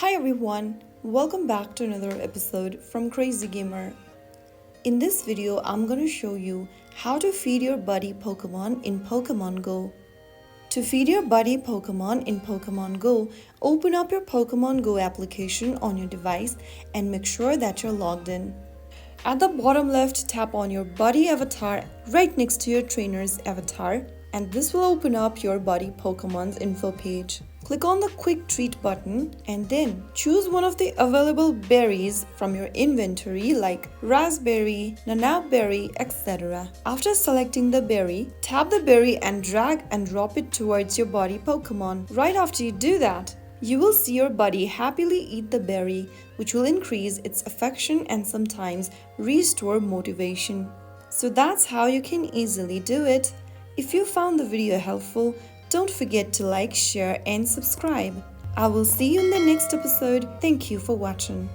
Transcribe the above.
Hi everyone, welcome back to another episode from Crazy Gamer. In this video, I'm gonna show you how to feed your buddy Pokemon in Pokemon Go. To feed your buddy Pokemon in Pokemon Go, open up your Pokemon Go application on your device and make sure that you're logged in. At the bottom left, tap on your buddy avatar right next to your trainer's avatar, and this will open up your buddy Pokemon's info page. Click on the quick treat button and then choose one of the available berries from your inventory like raspberry, nanauberry, etc. After selecting the berry, tap the berry and drag and drop it towards your buddy Pokemon. Right after you do that, you will see your buddy happily eat the berry, which will increase its affection and sometimes restore motivation. So that's how you can easily do it. If you found the video helpful, don't forget to like, share and subscribe. I will see you in the next episode. Thank you for watching.